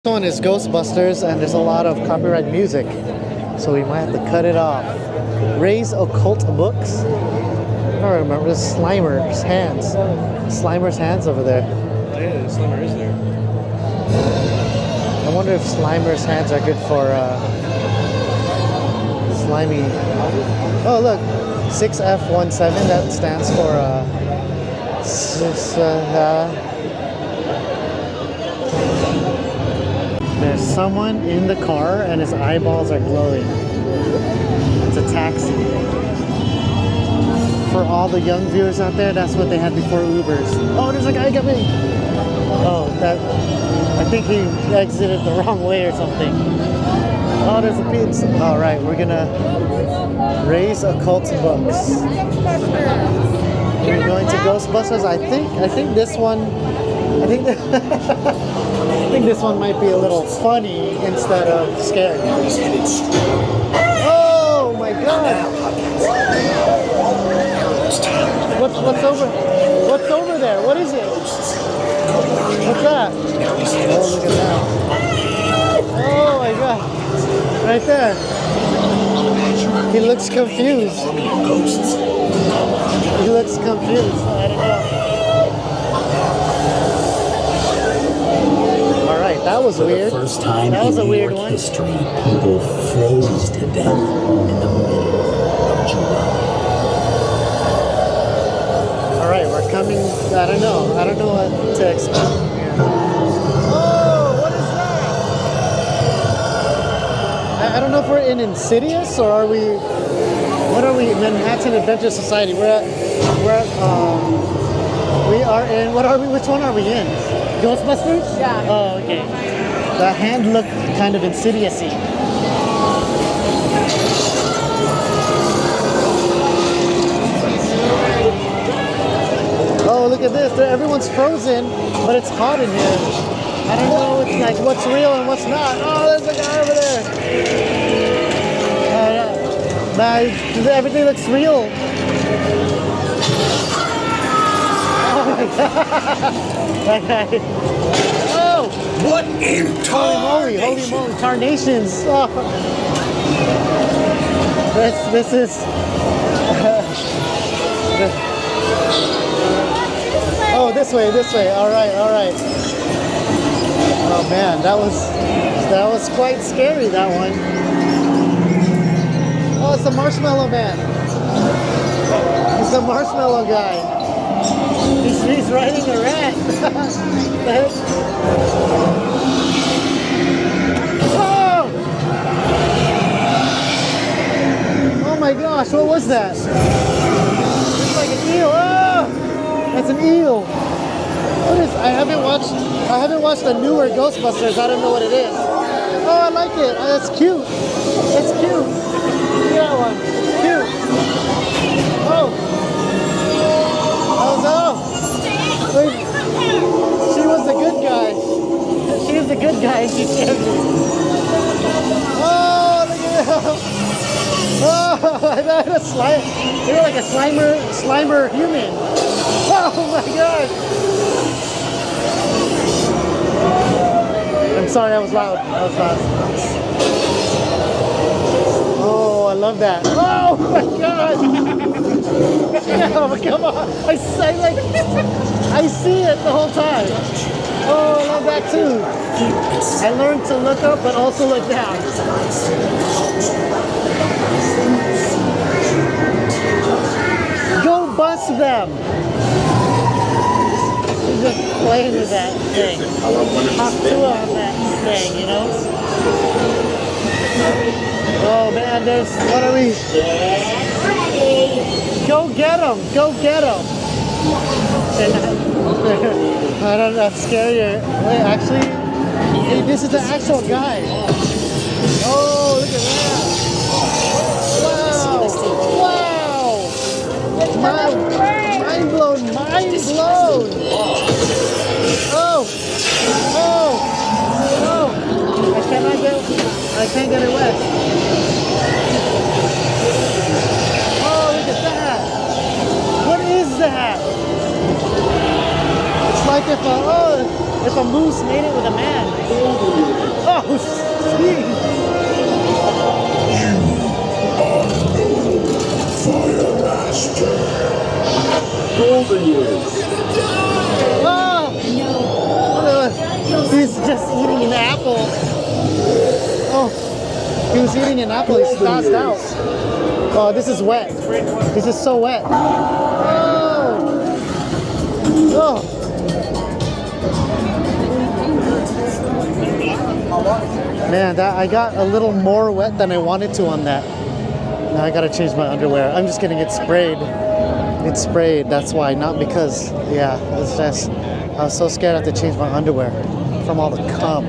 This one is Ghostbusters, and there's a lot of copyright music, so we might have to cut it off. Ray's Occult Books. I don't remember. This Slimer's hands. Slimer's hands over there. Oh yeah, the Slimer is there. I wonder if Slimer's hands are good for slimy. Oh look, 6F17. That stands for There's someone in the car and his eyeballs are glowing. It's a taxi. For all the young viewers out there, that's what they had before Ubers. Oh, there's a guy coming! Oh, I think he exited the wrong way or something. Oh, there's a pizza. All right, we're gonna Raise Occult Books. We're going to Ghostbusters. I think this one. I think this one might be a little funny instead of scary. Oh my God! What's over there? What is it? What's that? Oh, look at that! Oh my God! Right there. He looks confused. He looks confused. I don't know. That was weird. For the first time that was in a New weird York one. history, people froze to death in the middle of July. All right, we're coming. I don't know what to expect. Oh, what is that? I don't know if we're in Insidious or are we? What are we? Manhattan Adventure Society. We are in. What are we? Which one are we in? Ghostbusters? Yeah. Oh, okay. The hand looked kind of insidious-y. Oh, look at this. Everyone's frozen, but it's hot in here. I don't know it's like what's real and what's not. Oh, there's a guy over there. Everything looks real. That guy. Oh! What in Holy moly, tarnations! Oh. This is. Oh, this way. All right. Oh man, that was quite scary. That one. Oh, it's the Marshmallow Man. It's the Marshmallow guy. He's riding a rat. Oh! Oh my gosh, what was that? It's like an eel. Oh! That's an eel. What is? I haven't watched the newer Ghostbusters. I don't know what it is. Oh, I like it. Oh, that's cute. That's cute. Look at that one. Cute. Oh. She was the good guy. She was the good guy and she scared me. Oh, look at that. Oh, that's a you're like a Slimer human. Oh my God. I'm sorry, I was loud. Oh, I love that. Oh my God. Oh, come on. I see it the whole time. Oh, I love that too. I learned to look up but also look down. Go bust them. He's just playing with that thing. Talk to him on that thing, you know? Oh man, what are we? Go get him! I don't know, that's scarier. Wait, actually, hey, this is the actual guy. Oh, look at that! Wow! Mind blown! Oh! I can't get it wet. Oh, look at that! What is that? It's like if a moose made it with a man. Oh, jeez. Fire Master. Golden years. Oh. He's just eating an apple. Oh, he was eating an apple. He spazzed out. Oh, this is wet. This is so wet. Oh. Oh. Man, I got a little more wet than I wanted to on that. Now I gotta change my underwear. I'm just kidding, it's sprayed. It's sprayed, that's why, not because, yeah, it's just, I was so scared I had to change my underwear from all the cum.